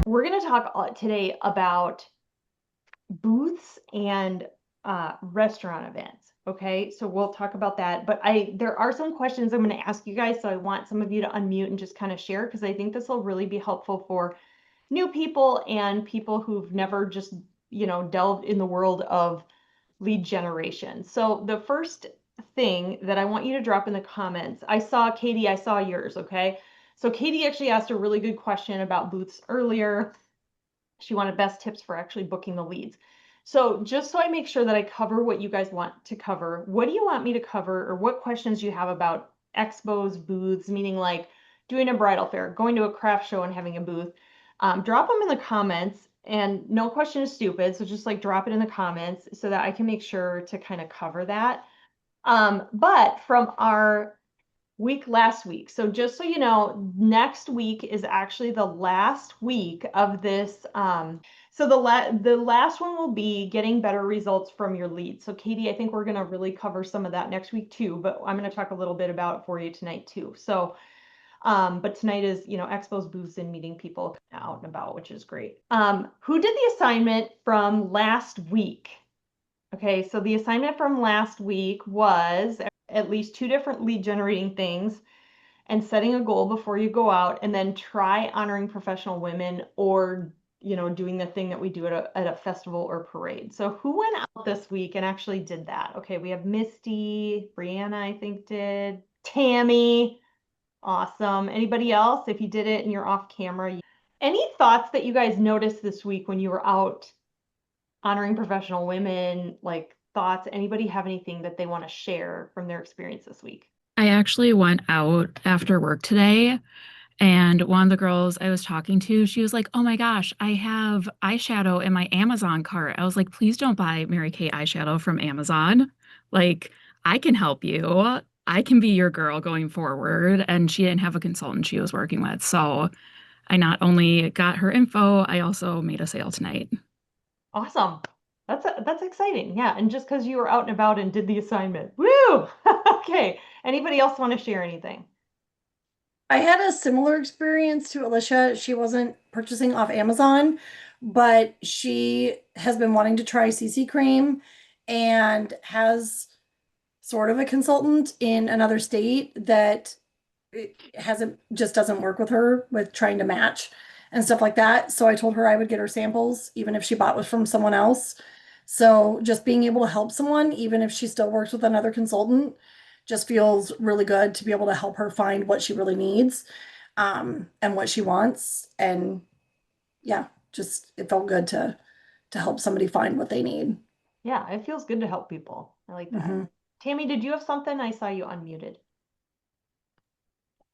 We're going to talk today about booths and restaurant events. Okay, so we'll talk about that. But there are some questions I'm going to ask you guys, so I want some of you to unmute and just kind of share, because I think this will really be helpful for new people and people who've never just, delved in the world of lead generation. So the first thing that I want you to drop in the comments, Katie, I saw yours, okay? So Katie actually asked a really good question about booths earlier. She wanted best tips for actually booking the leads. So just so I make sure that I cover what you guys want to cover, what do you want me to cover, or what questions you have about expos, booths, meaning like doing a bridal fair, going to a craft show and having a booth? Drop them in the comments, and no question is stupid. So just like drop it in the comments so that I can make sure to kind of cover that. But from our week last week. So just so you know, next week is actually the last week of this. So the last one will be getting better results from your leads. So Katie, I think we're going to really cover some of that next week too, but I'm going to talk a little bit about it for you tonight too. So, but tonight is, expos, booths, and meeting people out and about, which is great. Who did the assignment from last week? Okay, so the assignment from last week was at least 2 different lead generating things and setting a goal before you go out, and then try honoring professional women, or doing the thing that we do at a festival or parade. So who went out this week and actually did that? Okay, we have Misty, Brianna, I think did, Tammy. Awesome. Anybody else? If you did it and you're off camera, any thoughts that you guys noticed this week when you were out honoring professional women, like thoughts? Anybody have anything that they want to share from their experience this week? I actually went out after work today, and one of the girls I was talking to, she was like, "Oh my gosh, I have eyeshadow in my Amazon cart." I was like, "Please don't buy Mary Kay eyeshadow from Amazon. Like, I can help you. I can be your girl going forward." And she didn't have a consultant she was working with. So I not only got her info, I also made a sale tonight. Awesome. That's exciting. Yeah, and just because you were out and about and did the assignment. Woo! Okay. Anybody else want to share anything? I had a similar experience to Alicia. She wasn't purchasing off Amazon, but she has been wanting to try CC cream and has sort of a consultant in another state that it hasn't just doesn't work with her with trying to match and stuff like that. So I told her I would get her samples even if she bought was from someone else. So just being able to help someone, even if she still works with another consultant, just feels really good to be able to help her find what she really needs, and what she wants. And yeah, just it felt good to help somebody find what they need. Yeah, it feels good to help people. I like that. Hmm. Tammy, did you have something? I saw you unmuted.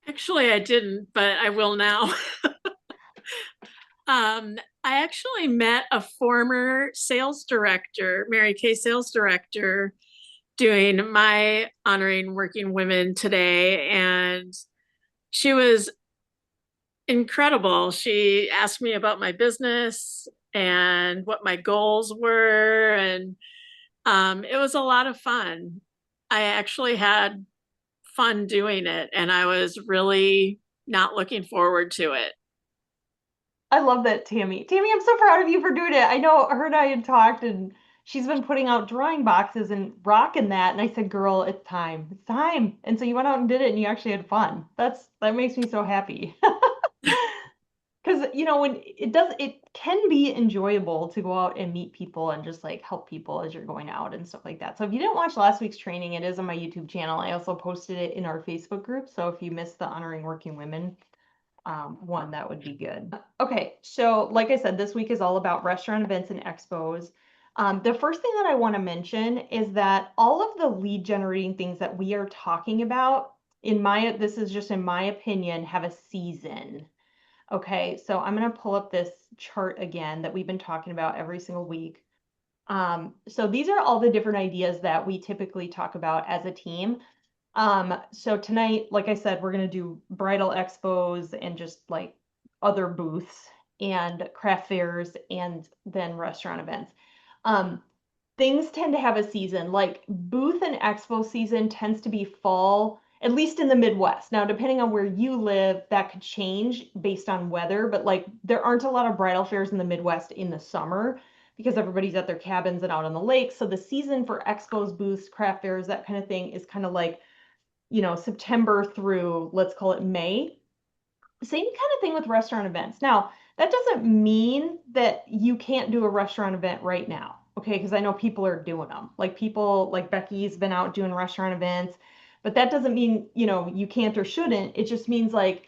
Actually, I didn't, but I will now. I actually met a former sales director, Mary Kay sales director, doing my honoring working women today, and she was incredible. She asked me about my business and what my goals were, and it was a lot of fun. I actually had fun doing it, and I was really not looking forward to it. I love that, Tammy. Tammy, I'm so proud of you for doing it. I know her and I had talked, and she's been putting out drawing boxes and rocking that. And I said, "Girl, it's time. It's time." And so you went out and did it, and you actually had fun. That makes me so happy. Because when it can be enjoyable to go out and meet people and just like help people as you're going out and stuff like that. So if you didn't watch last week's training, it is on my YouTube channel. I also posted it in our Facebook group. So if you missed the honoring working women one, that would be good. Okay, so like I said, this week is all about restaurant events and expos. The first thing that I want to mention is that all of the lead generating things that we are talking about, this is just in my opinion, have a season. Okay, so I'm going to pull up this chart again that we've been talking about every single week. So these are all the different ideas that we typically talk about as a team. So tonight, like I said, we're going to do bridal expos and just like other booths and craft fairs and then restaurant events. Um, Things tend to have a season, like booth and expo season tends to be fall at least in the Midwest. Now, depending on where you live, that could change based on weather, but like there aren't a lot of bridal fairs in the Midwest in the summer because everybody's at their cabins and out on the lake. So the season for expos, booths, craft fairs, that kind of thing is kind of like, September through, let's call it May. Same kind of thing with restaurant events. Now, that doesn't mean that you can't do a restaurant event right now, okay? Because I know people are doing them. Like people, like Becky's been out doing restaurant events, but that doesn't mean, you can't or shouldn't. It just means like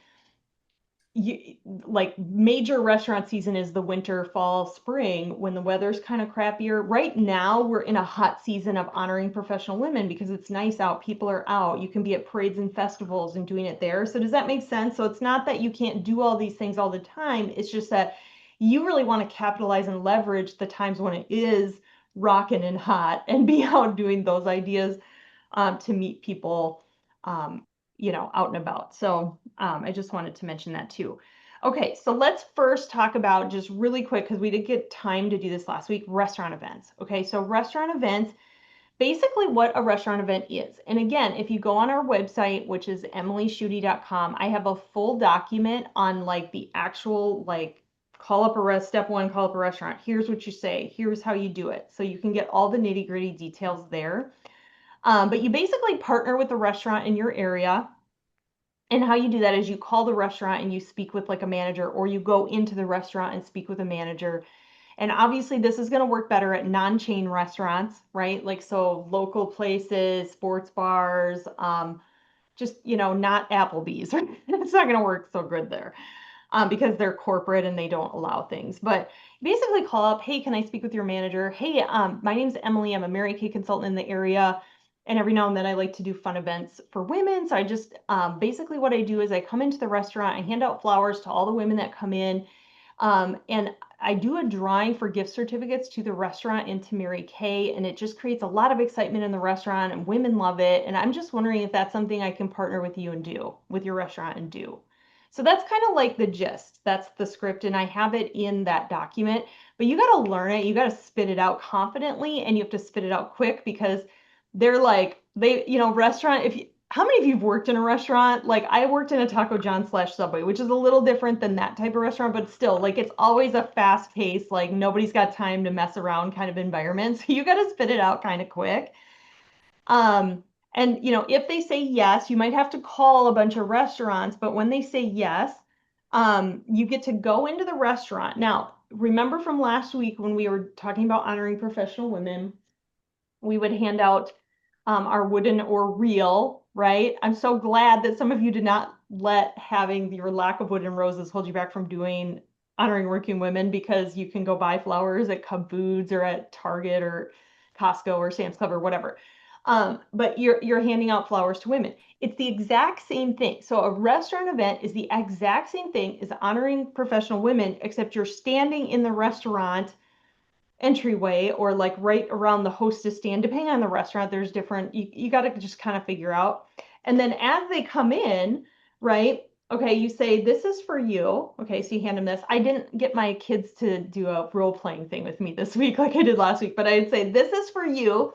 major restaurant season is the winter, fall, spring when the weather's kind of crappier. Right now, we're in a hot season of honoring professional women because it's nice out, people are out. You can be at parades and festivals and doing it there. So does that make sense? So it's not that you can't do all these things all the time. It's just that you really want to capitalize and leverage the times when it is rocking and hot and be out doing those ideas to meet people out and about. So I just wanted to mention that too. Okay, so let's first talk about just really quick, because we didn't get time to do this last week, restaurant events. Okay, so restaurant events, basically what a restaurant event is. And again, if you go on our website, which is emilyschutte.com, I have a full document on like the actual, like, step one, call up a restaurant. Here's what you say, here's how you do it. So you can get all the nitty gritty details there. But you basically partner with the restaurant in your area. And how you do that is you call the restaurant and you speak with like a manager, or you go into the restaurant and speak with a manager. And obviously this is going to work better at non-chain restaurants, right? Like, so local places, sports bars, just, not Applebee's. It's not going to work so good there. Because they're corporate and they don't allow things. But basically call up, hey, can I speak with your manager? Hey, my name's Emily. I'm a Mary Kay consultant in the area. And every now and then I like to do fun events for women. So I just, basically what I do is I come into the restaurant, I hand out flowers to all the women that come in. And I do a drawing for gift certificates to the restaurant and to Mary Kay, and it just creates a lot of excitement in the restaurant and women love it. And I'm just wondering if that's something I can partner with you and do, with your restaurant and do. So that's kind of like the gist. That's the script, and I have it in that document. But you got to learn it. You got to spit it out confidently, and you have to spit it out quick because they're like, restaurant. How many of you've worked in a restaurant? Like I worked in a Taco John / Subway, which is a little different than that type of restaurant, but still, like it's always a fast paced, like nobody's got time to mess around kind of environment. So you got to spit it out kind of quick. And if they say yes, you might have to call a bunch of restaurants, but when they say yes, you get to go into the restaurant. Now, remember from last week when we were talking about honoring professional women, we would hand out our wooden or real, right? I'm so glad that some of you did not let having your lack of wooden roses hold you back from doing honoring working women, because you can go buy flowers at Cub Foods or at Target or Costco or Sam's Club or whatever. But you're handing out flowers to women. It's the exact same thing. So a restaurant event is the exact same thing as honoring professional women, except you're standing in the restaurant entryway or like right around the hostess stand. Depending on the restaurant, there's different, you got to just kind of figure out. And then as they come in, right? Okay, you say, this is for you. Okay, so you hand them this. I didn't get my kids to do a role playing thing with me this week like I did last week, but I'd say, this is for you.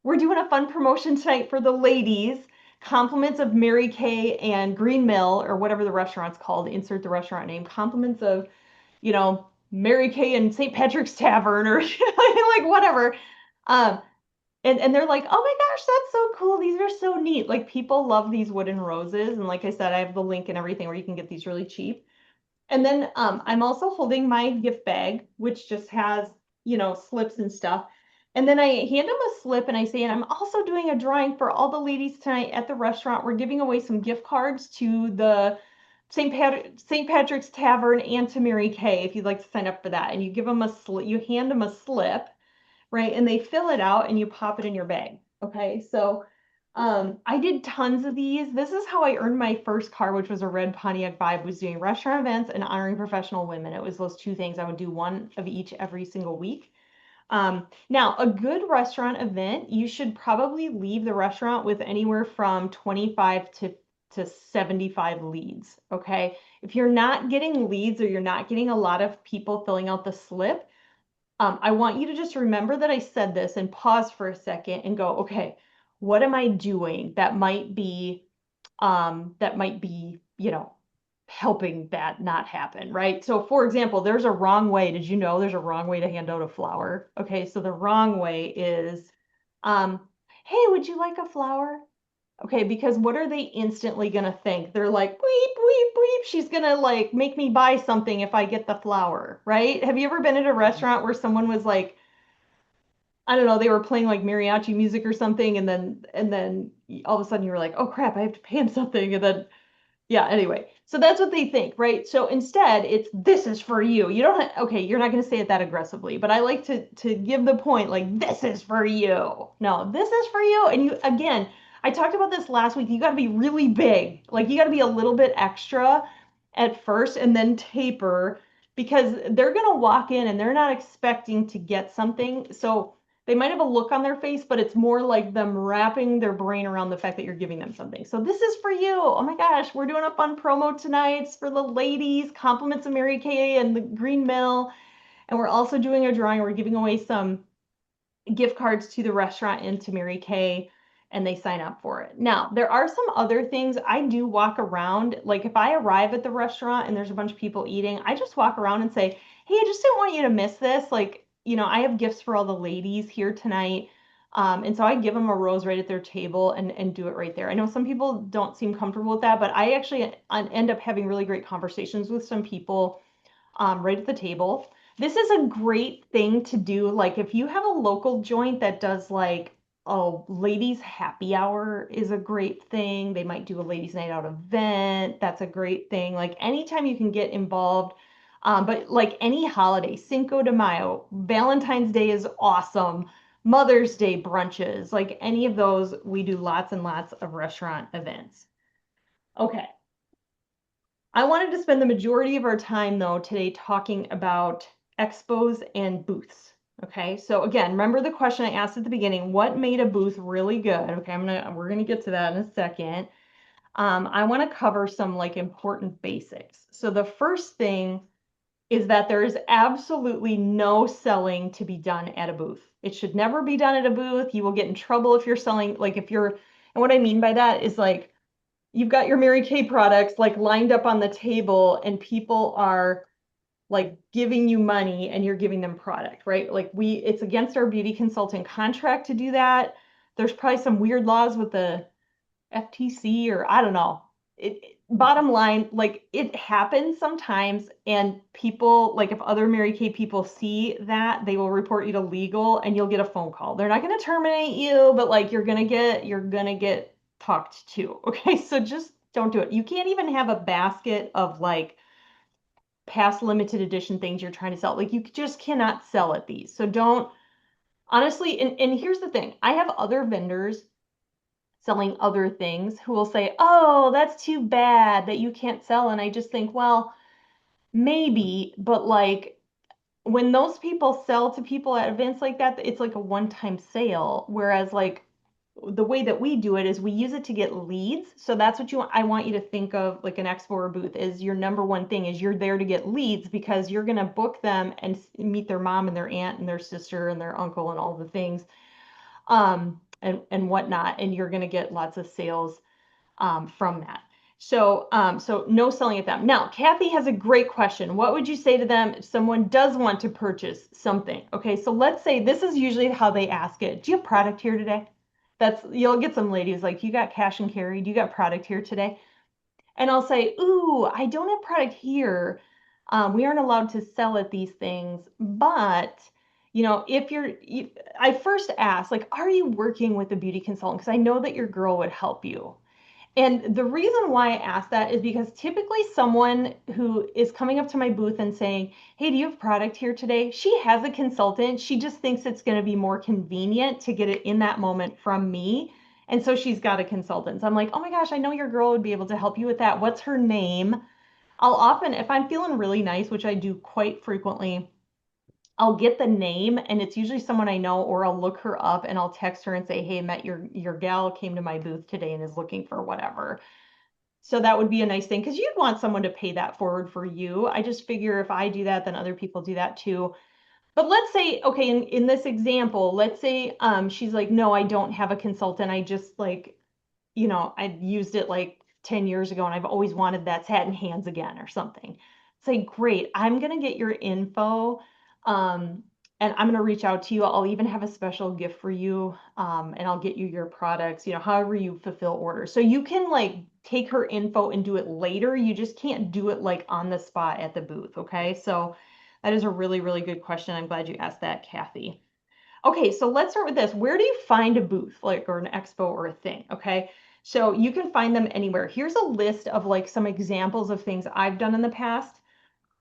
We're doing a fun promotion tonight for the ladies. Compliments of Mary Kay and Green Mill, or whatever the restaurant's called, insert the restaurant name. Compliments of, Mary Kay and St. Patrick's Tavern, or like whatever. And they're like, oh my gosh, that's so cool. These are so neat. Like people love these wooden roses. And like I said, I have the link and everything where you can get these really cheap. And then I'm also holding my gift bag, which just has, slips and stuff. And then I hand them a slip and I say, and I'm also doing a drawing for all the ladies tonight at the restaurant. We're giving away some gift cards to the St. Patrick's Tavern and to Mary Kay if you'd like to sign up for that. And you give them a slip, you hand them a slip, right? And they fill it out and you pop it in your bag. Okay, so I did tons of these. This is how I earned my first car, which was a red Pontiac Vibe, was doing restaurant events and honoring professional women. It was those two things. I would do one of each every single week. Now, a good restaurant event, you should probably leave the restaurant with anywhere from 25 to 75 leads, okay? If you're not getting leads or you're not getting a lot of people filling out the slip, I want you to just remember that I said this and pause for a second and go, okay, what am I doing that might be, you know, helping that not happen, right? So for example, there's a wrong way. Did you know there's a wrong way to hand out a flower? Okay, so the wrong way is, hey, would you like a flower? Okay, because what are they instantly gonna think? They're like, bleep, bleep, bleep. She's gonna like make me buy something if I get the flower, right? Have you ever been at a restaurant where someone was like, I don't know, they were playing like mariachi music or something, and then all of a sudden you were like, oh crap, I have to pay him something, and then yeah, anyway. So that's what they think, right? So instead, it's this is for you. You don't okay, you're not going to say it that aggressively, but I like to give the point like this is for you. No, this is for you. And you again, I talked about this last week. You got to be really big. Like you got to be a little bit extra at first and then taper because they're going to walk in and they're not expecting to get something. So they might have a look on their face, but it's more like them wrapping their brain around the fact that you're giving them something. So this is for you. Oh my gosh, we're doing a fun promo tonight. It's for the ladies, compliments of Mary Kay and the Green Mill. And we're also doing a drawing. We're giving away some gift cards to the restaurant and to Mary Kay, and they sign up for it. Now, there are some other things I do walk around. Like if I arrive at the restaurant and there's a bunch of people eating, I just walk around and say, hey, I just didn't want you to miss this. Like, you know, I have gifts for all the ladies here tonight. And so I give them a rose right at their table and do it right there. I know some people don't seem comfortable with that, but I actually end up having really great conversations with some people right at the table. This is a great thing to do. Like if you have a local joint that does like a ladies happy hour is a great thing. They might do a ladies night out event. That's a great thing. Like anytime you can get involved. But like any holiday, Cinco de Mayo, Valentine's Day is awesome. Mother's Day brunches, like any of those, we do lots and lots of restaurant events. Okay. I wanted to spend the majority of our time though today talking about expos and booths. Okay, so again, remember the question I asked at the beginning, what made a booth really good? Okay, we're gonna get to that in a second. I want to cover some like important basics. So the first thing is that there is absolutely no selling to be done at a booth. It should never be done at a booth. You will get in trouble if you're selling, like if you're, and what I mean by that is like you've got your Mary Kay products like lined up on the table and people are like giving you money and you're giving them product, right? Like it's against our beauty consultant contract to do that. There's probably some weird laws with the FTC or I don't know. Bottom line, like it happens sometimes and people, like if other Mary Kay people see that, they will report you to legal and you'll get a phone call. They're not going to terminate you, but like you're going to get talked to. Okay. So just don't do it. You can't even have a basket of like past limited edition things you're trying to sell. Like you just cannot sell at these. So don't honestly, and here's the thing. I have other vendors selling other things who will say, oh, that's too bad that you can't sell. And I just think, well, maybe, but like when those people sell to people at events like that, it's like a one-time sale. Whereas like the way that we do it is we use it to get leads. So that's what I want you to think of like an expo or booth is your number one thing is you're there to get leads because you're going to book them and meet their mom and their aunt and their sister and their uncle and all the things. And whatnot, and you're going to get lots of sales from that. So, so no selling at them. Now, Kathy has a great question. What would you say to them if someone does want to purchase something? Okay, so let's say this is usually how they ask it. Do you have product here today? You'll get some ladies like, you got cash and carry? Do you got product here today? And I'll say, ooh, I don't have product here. We aren't allowed to sell at these things, but you know, I first ask, like, are you working with a beauty consultant? Because I know that your girl would help you. And the reason why I ask that is because typically someone who is coming up to my booth and saying, hey, do you have product here today? She has a consultant. She just thinks it's going to be more convenient to get it in that moment from me. And so she's got a consultant. So I'm like, oh my gosh, I know your girl would be able to help you with that. What's her name? I'll often, if I'm feeling really nice, which I do quite frequently, I'll get the name and it's usually someone I know, or I'll look her up and I'll text her and say, hey, met your gal came to my booth today and is looking for whatever. So that would be a nice thing because you'd want someone to pay that forward for you. I just figure if I do that, then other people do that too. But let's say, okay, in this example, let's say she's like, no, I don't have a consultant. I just like, I used it like 10 years ago and I've always wanted that hat in hands again or something. Say, great, I'm gonna get your info. And I'm gonna reach out to you. I'll even have a special gift for you. And I'll get you your products, however you fulfill orders. So you can like take her info and do it later. You just can't do it like on the spot at the booth. Okay. So that is a really, really good question. I'm glad you asked that, Kathy. Okay, so let's start with this. Where do you find a booth, like, or an expo or a thing? Okay, so you can find them anywhere. Here's a list of like some examples of things I've done in the past.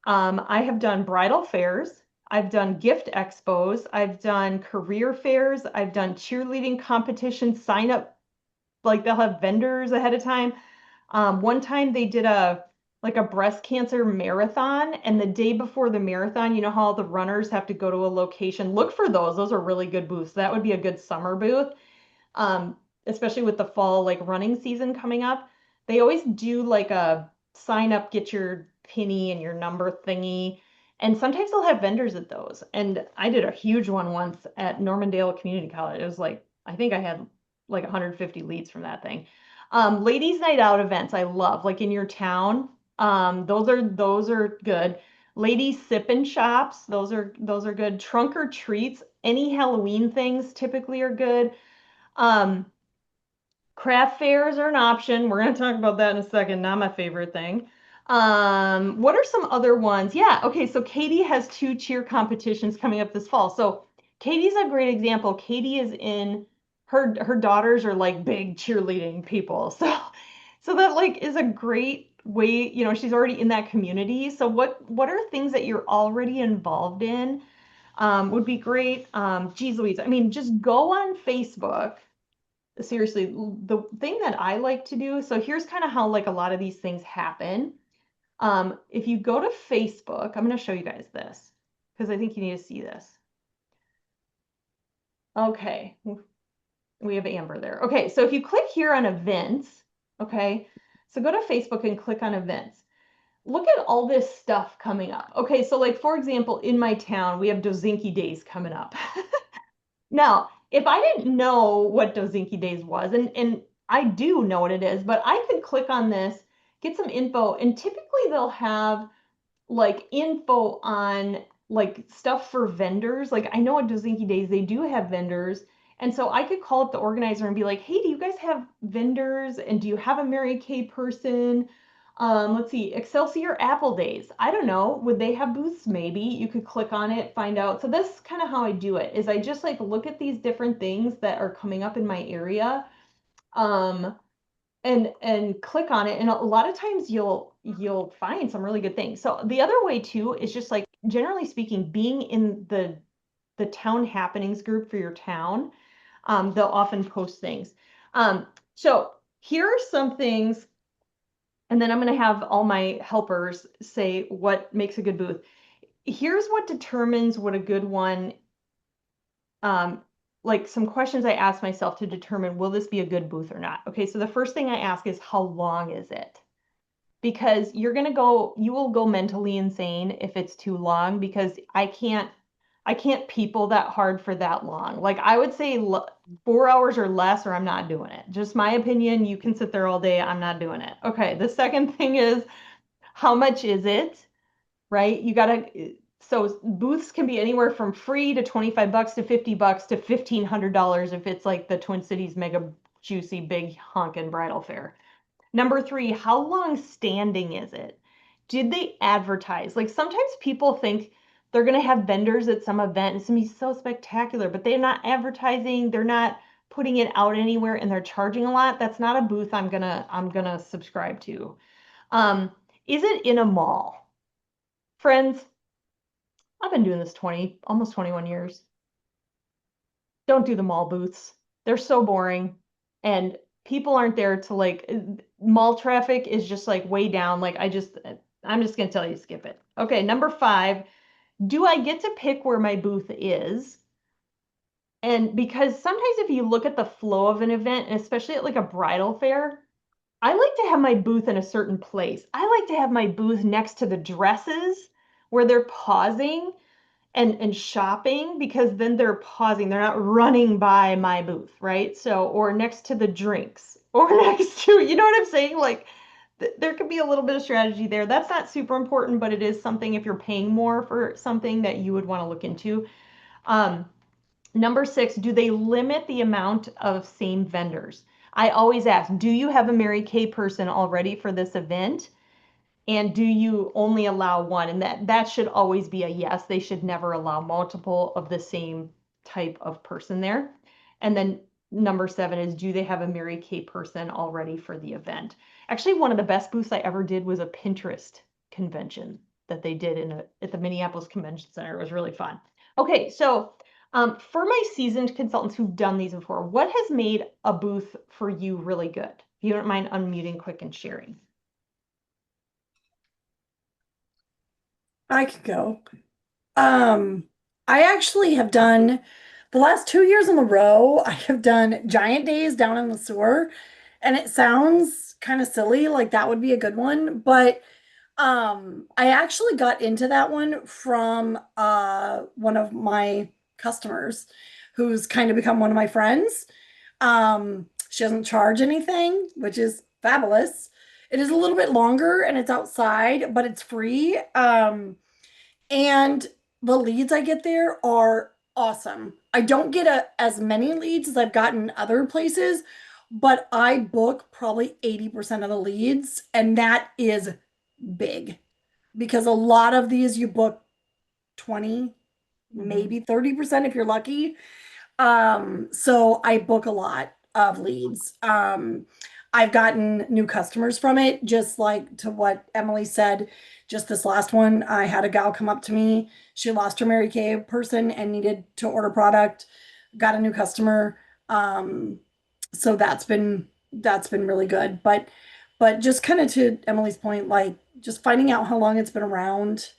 I have done bridal fairs. I've done gift expos. I've done career fairs. I've done cheerleading competitions, sign up, like they'll have vendors ahead of time. One time they did a breast cancer marathon, and the day before the marathon, you know how all the runners have to go to a location. Look for those. Those are really good booths. That would be a good summer booth, um, especially with the fall like running season coming up. They always do like a sign up, get your penny and your number thingy. And sometimes they'll have vendors at those. And I did a huge one once at Normandale Community College. It was like, I think I had like 150 leads from that thing. Ladies' night out events, I love, like in your town. Those are good. Ladies sip and shops, those are good. Trunk or treats, any Halloween things typically are good. Um, Craft fairs are an option. We're going to talk about that in a second. Not my favorite thing. What are some other ones? Yeah, okay, so Katie has 2 cheer competitions coming up this fall. So Katie's a great example. Katie is in her daughters are like big cheerleading people. So that like is a great way, she's already in that community. So what are things that you're already involved in? Would be great. Geez Louise, I mean, just go on Facebook. Seriously, the thing that I like to do, so here's kind of how like a lot of these things happen. If you go to Facebook, I'm going to show you guys this because I think you need to see this. Okay, we have Amber there. Okay, so if you click here on events, okay, so go to Facebook and click on events. Look at all this stuff coming up. Okay, so like for example, in my town, we have Dozinki Days coming up. Now, if I didn't know what Dozinki Days was, and I do know what it is, but I could click on this, get some info, and typically they'll have like info on like stuff for vendors. Like I know at Dozinki Days, they do have vendors. And so I could call up the organizer and be like, hey, do you guys have vendors? And do you have a Mary Kay person? Let's see, Excelsior Apple Days. I don't know. Would they have booths? Maybe you could click on it, find out. So that's kind of how I do it, is I just like look at these different things that are coming up in my area. And click on it, and a lot of times you'll find some really good things. So the other way too is just like generally speaking, being in the town happenings group for your town. They'll often post things. So here are some things, and then I'm going to have all my helpers say what makes a good booth. Here's what determines what a good one, like some questions I ask myself to determine, will this be a good booth or not? Okay, so the first thing I ask is, how long is it? Because you will go mentally insane if it's too long, because I can't people that hard for that long. Like I would say 4 hours or less, or I'm not doing it. Just my opinion. You can sit there all day. I'm not doing it. Okay, the second thing is, how much is it? Right? So booths can be anywhere from free to $25 to $50 to $1,500 if it's like the Twin Cities mega juicy big honkin' bridal fair. Number 3, how long standing is it? Did they advertise? Like sometimes people think they're gonna have vendors at some event, it's gonna be so spectacular, but they're not advertising, they're not putting it out anywhere, and they're charging a lot. That's not a booth I'm gonna subscribe to. Is it in a mall? Friends, I've been doing this almost 21 years. Don't do the mall booths. They're so boring, and people aren't there to like, mall traffic is just like way down. Like I'm just gonna tell you, skip it. Okay, number 5, do I get to pick where my booth is? And because sometimes if you look at the flow of an event, and especially at like a bridal fair, I like to have my booth in a certain place. I like to have my booth next to the dresses where they're pausing. and shopping, because then they're pausing, they're not running by my booth, right? So, or next to the drinks, or next to, you know what I'm saying? Like there could be a little bit of strategy there. That's not super important, but it is something, if you're paying more for something, that you would want to look into. Number 6, do they limit the amount of same vendors? I always ask, do you have a Mary Kay person already for this event? And do you only allow one? And that should always be a yes. They should never allow multiple of the same type of person there. And then number 7 is, do they have a Mary Kay person already for the event? Actually, one of the best booths I ever did was a Pinterest convention that they did at the Minneapolis Convention Center. It was really fun. Okay, so for my seasoned consultants who've done these before, what has made a booth for you really good? If you don't mind unmuting quick and sharing. I could go. I actually have done the last 2 years in a row, I have done giant days down in the sewer. And it sounds kind of silly, like that would be a good one, but I actually got into that one from one of my customers who's kind of become one of my friends. She doesn't charge anything, which is fabulous. It is a little bit longer and it's outside, but it's free. And the leads I get there are awesome. I don't get as many leads as I've gotten other places, but I book probably 80% of the leads, and that is big because a lot of these you book 20, maybe 30% if you're lucky. So I book a lot of leads. I've gotten new customers from it, just like to what Emily said. Just this last one, I had a gal come up to me. She lost her Mary Kay person and needed to order product. Got a new customer. So that's been really good. But just kind of to Emily's point, like just finding out how long it's been around,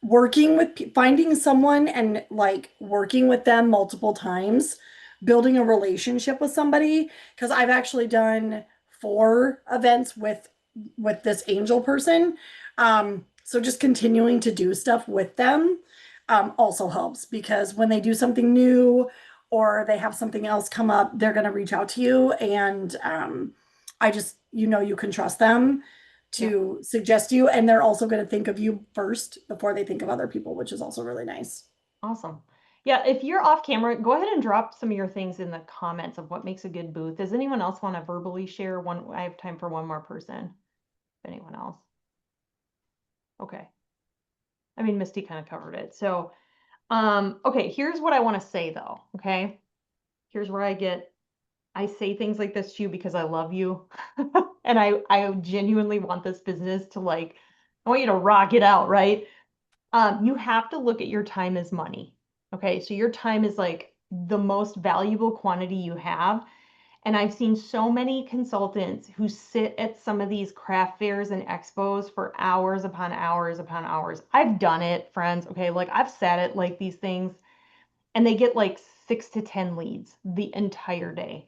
working with finding someone and like working with them multiple times, building a relationship with somebody, because I've actually done 4 events with this angel person. So just continuing to do stuff with them also helps, because when they do something new or they have something else come up, they're going to reach out to you. And I just, you can trust them to suggest you, and they're also going to think of you first before they think of other people, which is also really nice. Awesome. Yeah, if you're off camera, go ahead and drop some of your things in the comments of what makes a good booth. Does anyone else want to verbally share one? I have time for one more person. If anyone else. Okay. I mean, Misty kind of covered it. So, okay, here's what I want to say though. Okay. Here's where I say things like this to you because I love you. And I genuinely want this business to, like, I want you to rock it out, right? You have to look at your time as money. Okay, so your time is like the most valuable quantity you have. And I've seen so many consultants who sit at some of these craft fairs and expos for hours upon hours upon hours. I've done it, friends. Okay, like I've sat at like these things and they get like 6 to 10 leads the entire day.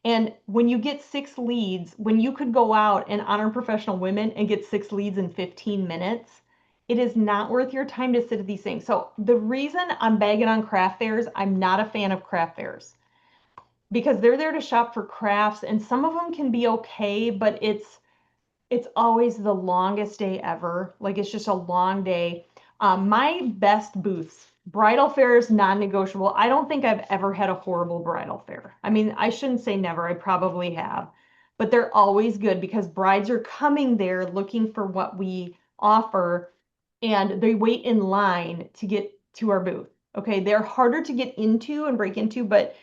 And when you get 6 leads, when you could go out and honor professional women and get 6 leads in 15 minutes, it is not worth your time to sit at these things. So the reason I'm bagging on craft fairs, I'm not a fan of craft fairs because they're there to shop for crafts, and some of them can be okay, but it's always the longest day ever. Like it's just a long day. My best booths, bridal fairs, non-negotiable. I don't think I've ever had a horrible bridal fair. I mean, I shouldn't say never. I probably have, but they're always good because brides are coming there looking for what we offer, and they wait in line to get to our booth. Okay, they're harder to get into and break into, but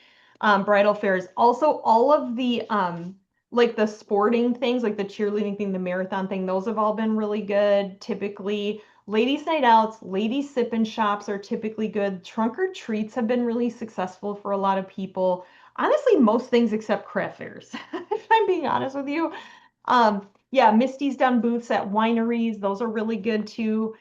bridal fairs. Also, all of the like the sporting things, like the cheerleading thing, the marathon thing, those have all been really good. Typically, ladies' night outs, ladies' sip-in shops are typically good. Trunk or treats have been really successful for a lot of people. Honestly, most things except craft fairs, if I'm being honest with you. Yeah, Misty's done booths at wineries. Those are really good too.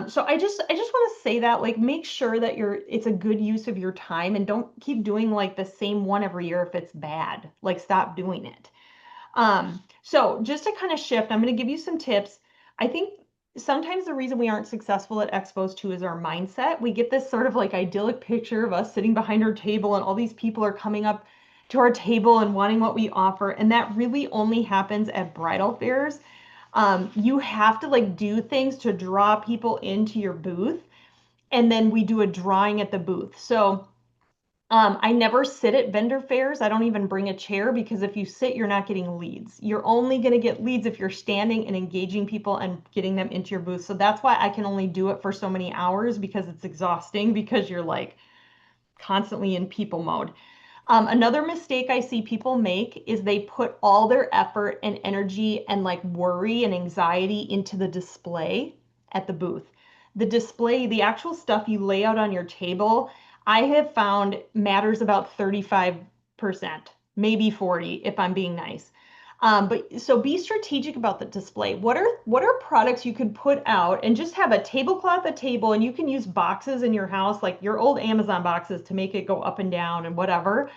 So I just want to say that, like, make sure that it's a good use of your time, and don't keep doing like the same one every year if it's bad. Like, stop doing it. So just to kind of shift, I'm going to give you some tips. I think sometimes the reason we aren't successful at Expos too is our mindset. We get this sort of like idyllic picture of us sitting behind our table and all these people are coming up to our table and wanting what we offer. And that really only happens at bridal fairs. You have to like do things to draw people into your booth. And then we do a drawing at the booth. So I never sit at vendor fairs. I don't even bring a chair because if you sit, you're not getting leads. You're only going to get leads if you're standing and engaging people and getting them into your booth. So that's why I can only do it for so many hours because it's exhausting because you're like constantly in people mode. Another mistake I see people make is they put all their effort and energy and like worry and anxiety into the display at the booth. The display, the actual stuff you lay out on your table, I have found matters about 35%, maybe 40 if I'm being nice. But so be strategic about the display. What are products you could put out and just have a tablecloth, a table, and you can use boxes in your house, like your old Amazon boxes to make it go up and down and whatever.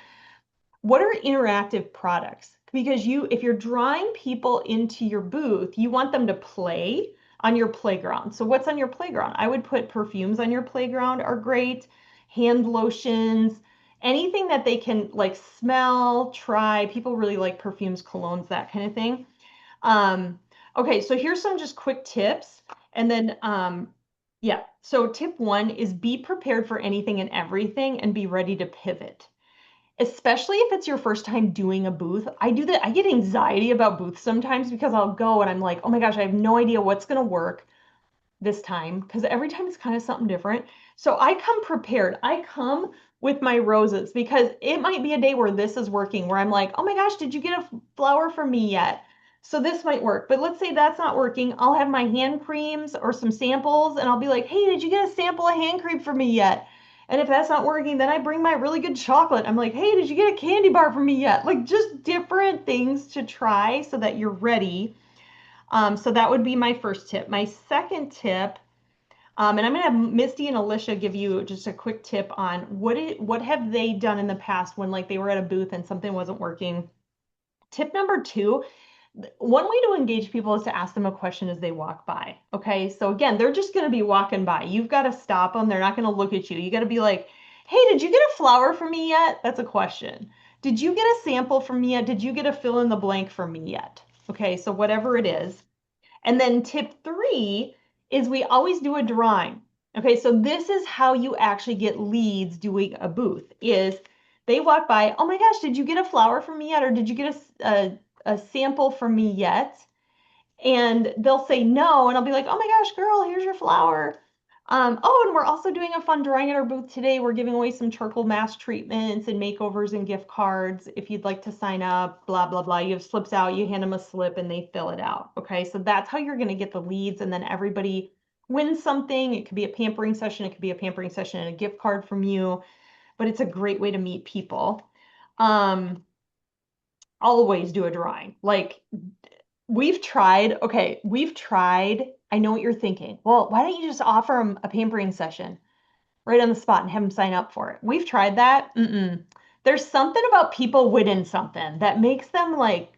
What are interactive products? Because if you're drawing people into your booth, you want them to play on your playground. So what's on your playground? I would put perfumes on your playground are great, hand lotions, anything that they can like smell, try. People really like perfumes, colognes, that kind of thing. Okay, so here's some just quick tips. And then, yeah, so tip one is be prepared for anything and everything and be ready to pivot. Especially if it's your first time doing a booth. I do that. I get anxiety about booths sometimes because I'll go and I'm like, oh my gosh, I have no idea what's going to work this time because every time it's kind of something different. So I come prepared. I come with my roses because it might be a day where this is working, where I'm like, oh my gosh, did you get a flower from me yet? So this might work. But let's say that's not working. I'll have my hand creams or some samples and I'll be like, hey, did you get a sample of hand cream from me yet? And if that's not working, then I bring my really good chocolate. I'm like, hey, did you get a candy bar from me yet? Like just different things to try so that you're ready. So that would be my first tip. My second tip, and I'm going to have Misty and Alicia give you just a quick tip on what have they done in the past when like they were at a booth and something wasn't working. Tip number two, one way to engage people is to ask them a question as they walk by. Okay, so again, they're just going to be walking by. You've got to stop them. They're not going to look at you. You got to be like, hey, did you get a flower from me yet? That's a question. Did you get a sample from me yet? Did you get a fill in the blank from me yet? Okay, so whatever it is. And then tip three is we always do a drawing. Okay, so this is how you actually get leads doing a booth is they walk by, oh my gosh, did you get a flower from me yet? Or did you get a sample from me yet? And they'll say no, and I'll be like, oh my gosh, girl, here's your flower. Oh, and we're also doing a fun drawing at our booth today. We're giving away some charcoal mask treatments and makeovers and gift cards. If you'd like to sign up, blah, blah, blah. You have slips out, you hand them a slip and they fill it out. Okay, so that's how you're going to get the leads. And then everybody wins something. It could be a pampering session. It could be a pampering session and a gift card from you, but it's a great way to meet people. Always do a drawing. Like we've tried, I know what you're thinking. Well, why don't you just offer them a pampering session right on the spot and have them sign up for it? We've tried that. There's something about people winning something that makes them like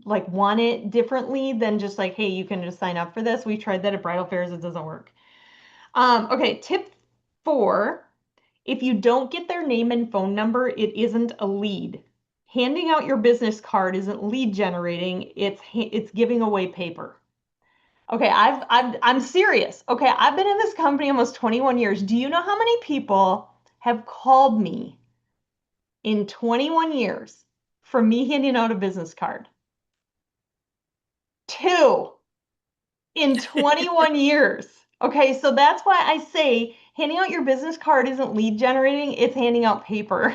want it differently than just like, hey, you can just sign up for this. We've tried that at bridal fairs. It doesn't work. Okay, tip 4. If you don't get their name and phone number, it isn't a lead. Handing out your business card isn't lead generating, it's giving away paper. Okay, I'm serious. Okay, I've been in this company almost 21 years. Do you know how many people have called me in 21 years for me handing out a business card? 2 in 21 years. Okay, so that's why I say handing out your business card isn't lead generating, it's handing out paper.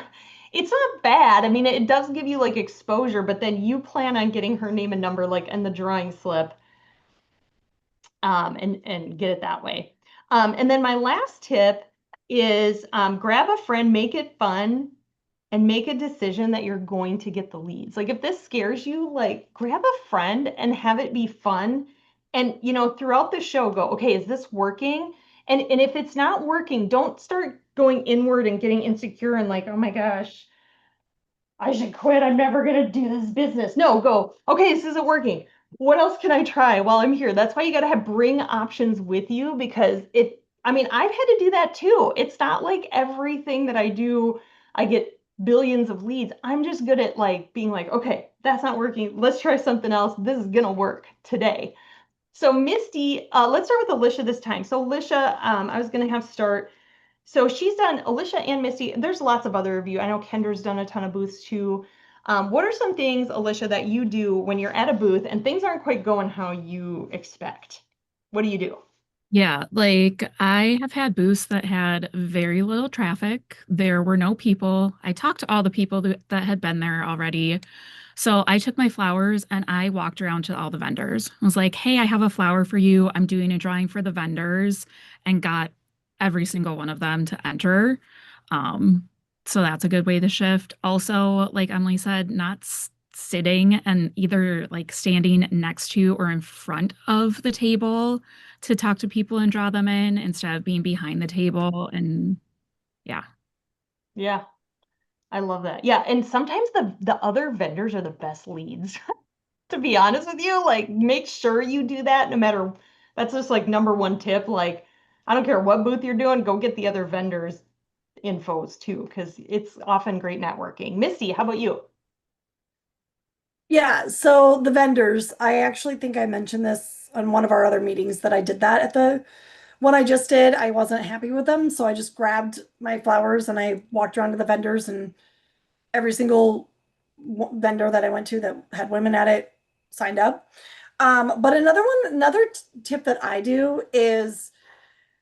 It's not bad. I mean, it does give you like exposure, but then you plan on getting her name and number like in the drawing slip and get it that way. And then my last tip is grab a friend, make it fun, and make a decision that you're going to get the leads. Like if this scares you, like grab a friend and have it be fun. And throughout the show, go, okay, is this working? And if it's not working, don't start going inward and getting insecure and like, oh my gosh, I should quit. I'm never gonna do this business. No, go, okay, this isn't working. what else can I try while I'm here? That's why you got to have bring options with you because I mean, I've had to do that too. It's not like everything that I do, I get billions of leads. I'm just good at like being like, okay, that's not working. Let's try something else. This is gonna work today. So Misty, let's start with Alicia this time. So Alicia, I was gonna have start. So she's done Alicia and Misty. There's lots of other of you. I know Kendra's done a ton of booths too. What are some things, Alicia, that you do when you're at a booth and things aren't quite going how you expect? What do you do? Yeah, like I have had booths that had very little traffic. There were no people. I talked to all the people that had been there already. So I took my flowers and I walked around to all the vendors. I was like, hey, I have a flower for you. I'm doing a drawing for the vendors and got every single one of them to enter. Um, so that's a good way to shift. Also, like Emily said, not sitting and either like standing next to or in front of the table to talk to people and draw them in instead of being behind the table. And yeah. Yeah, I love that. Yeah, and sometimes the other vendors are the best leads. To be honest with you, like make sure you do that no matter that's just like number one tip. Like, I don't care what booth you're doing, go get the other vendors' infos too, because it's often great networking. Misty, how about you? Yeah, so the vendors, I actually think I mentioned this on one of our other meetings that I did that at the one I just did. I wasn't happy with them, so I just grabbed my flowers and I walked around to the vendors, and every single vendor that I went to that had women at it signed up. But another tip that I do is,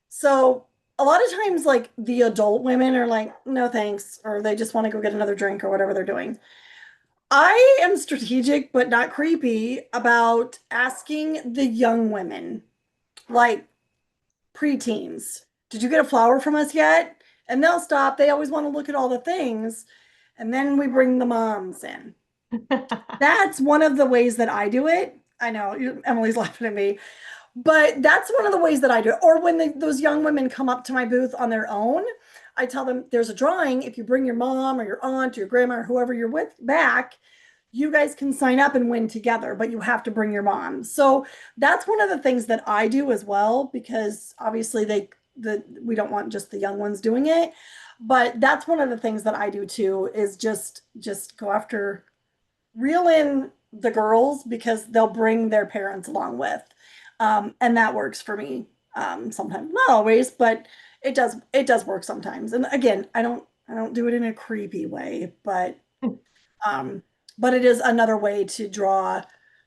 so a lot of times, like the adult women are like, no thanks, or they just want to go get another drink or whatever they're doing. I am strategic but not creepy about asking the young women, like preteens, did you get a flower from us yet? And they'll stop. They always want to look at all the things. And then we bring the moms in. That's one of the ways that I do it. I know Emily's laughing at me, but that's one of the ways that I do it. Or when those young women come up to my booth on their own, I tell them there's a drawing. If you bring your mom or your aunt or your grandma or whoever you're with back, you guys can sign up and win together, but you have to bring your mom. So that's one of the things that I do as well, because obviously we don't want just the young ones doing it. But that's one of the things that I do too, is just go after, reel in the girls because they'll bring their parents along with. And that works for me. Sometimes, not always, but it does work sometimes. And again, I don't do it in a creepy way, um, but it is another way to draw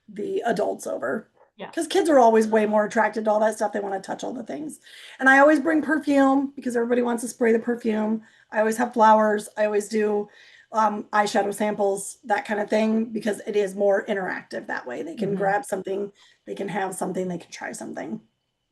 the adults over. Yeah. Because kids are always way more attracted to all that stuff. They want to touch all the things. And I always bring perfume because everybody wants to spray the perfume. I always have flowers. I always do eyeshadow samples, that kind of thing, because it is more interactive that way. They can grab something, they can have something, they can try something.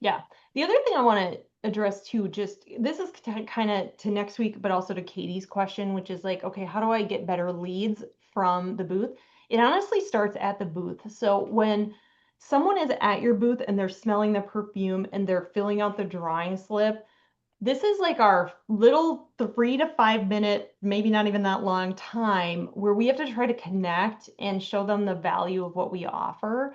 Yeah. The other thing I want to address too, just this is kind of to next week, but also to Katie's question, which is like, okay, how do I get better leads from the booth? It honestly starts at the booth. So when someone is at your booth and they're smelling the perfume and they're filling out the drawing slip, this is like our little 3 to 5 minute, maybe not even that long time where we have to try to connect and show them the value of what we offer.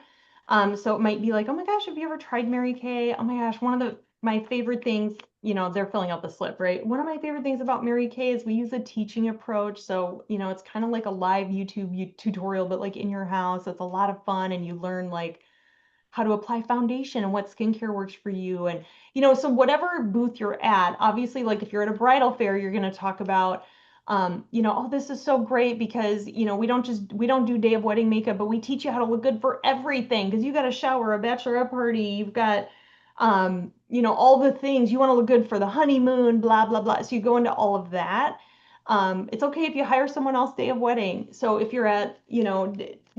So it might be like, oh my gosh, have you ever tried Mary Kay? Oh my gosh, one of my favorite things, they're filling out the slip, right? One of my favorite things about Mary Kay is we use a teaching approach. So, it's kind of like a live YouTube tutorial, but like in your house. It's a lot of fun and you learn like how to apply foundation and what skincare works for you. And, so whatever booth you're at, obviously, like if you're at a bridal fair, you're going to talk about, oh, this is so great because, we don't do day of wedding makeup, but we teach you how to look good for everything because you got a shower, a bachelorette party, you've got, all the things you want to look good for the honeymoon, blah, blah, blah. So you go into all of that. It's okay if you hire someone else day of wedding. So if you're at,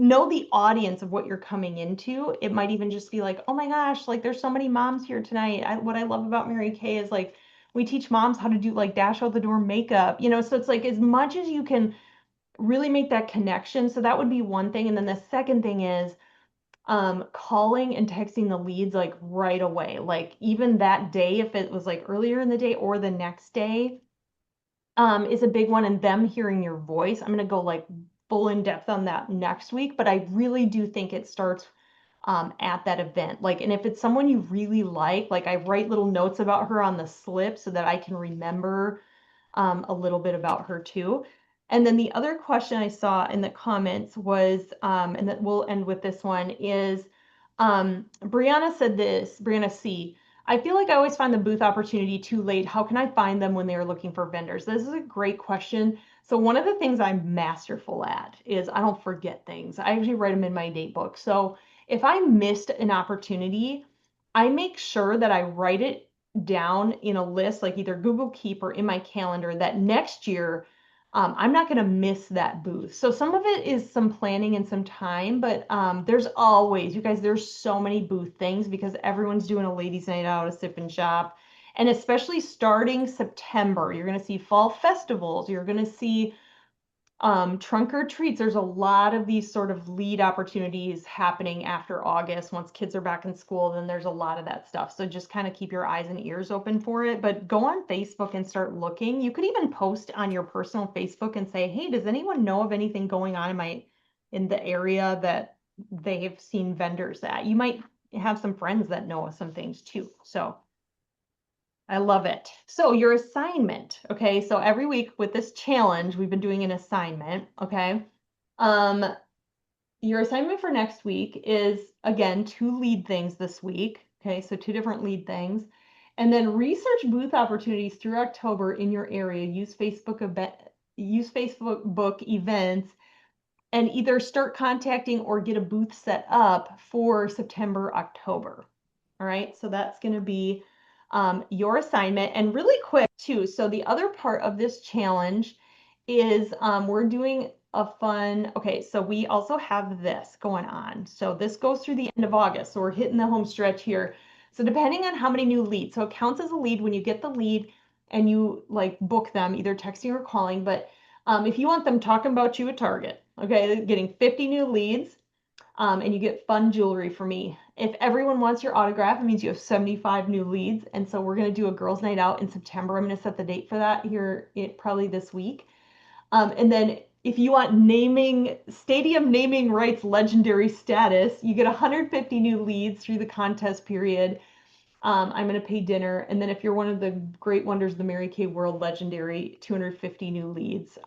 know the audience of what you're coming into. It might even just be like, oh my gosh, like there's so many moms here tonight. What I love about Mary Kay is like we teach moms how to do like dash out the door makeup, so it's like as much as you can really make that connection. So that would be one thing. And then the second thing is calling and texting the leads like right away. Like even that day, if it was like earlier in the day or the next day, is a big one, and them hearing your voice. I'm going to go like full in depth on that next week, but I really do think it starts at that event. Like, and if it's someone you really like I write little notes about her on the slip so that I can remember a little bit about her too. And then the other question I saw in the comments was, and that we'll end with this one, is Brianna said this, Brianna C. I feel like I always find the booth opportunity too late. How can I find them when they are looking for vendors? This is a great question. So one of the things I'm masterful at is I don't forget things. I actually write them in my date book. So if I missed an opportunity, I make sure that I write it down in a list, like either Google Keep or in my calendar, that next year I'm not going to miss that booth. So some of it is some planning and some time, but there's always, you guys, there's so many booth things because everyone's doing a ladies' night out, a sip and shop. And especially starting September, you're going to see fall festivals, you're going to see trunk or treats. There's a lot of these sort of lead opportunities happening after August. Once kids are back in school, then there's a lot of that stuff. So just kind of keep your eyes and ears open for it. But go on Facebook and start looking. You could even post on your personal Facebook and say, hey, does anyone know of anything going on in the area that they've seen vendors at? You might have some friends that know of some things too. So I love it. So your assignment, okay? So every week with this challenge, we've been doing an assignment, okay? Your assignment for next week is, again, 2 lead things this week, okay? So 2 different lead things. And then research booth opportunities through October in your area. Use Facebook events and either start contacting or get a booth set up for September, October. All right, so that's going to be your assignment. And really quick too, so the other part of this challenge is we're doing a fun, okay, so we also have this going on. So this goes through the end of August. So we're hitting the home stretch here. So depending on how many new leads, so it counts as a lead when you get the lead and you like book them, either texting or calling. But if you want them talking about you at Target, okay, getting 50 new leads, and you get fun jewelry for me. If everyone wants your autograph, it means you have 75 new leads. And so we're going to do a girls' night out in September. I'm going to set the date for that here probably this week. And then if you want stadium naming rights legendary status, you get 150 new leads through the contest period. I'm going to pay dinner. And then if you're one of the great wonders of the Mary Kay World legendary 250 new leads,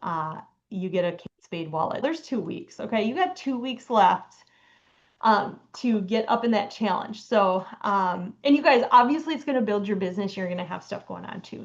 you get a Kate Spade wallet. There's 2 weeks. Okay. You got 2 weeks left to get up in that challenge. So, and you guys, obviously it's going to build your business. You're going to have stuff going on too.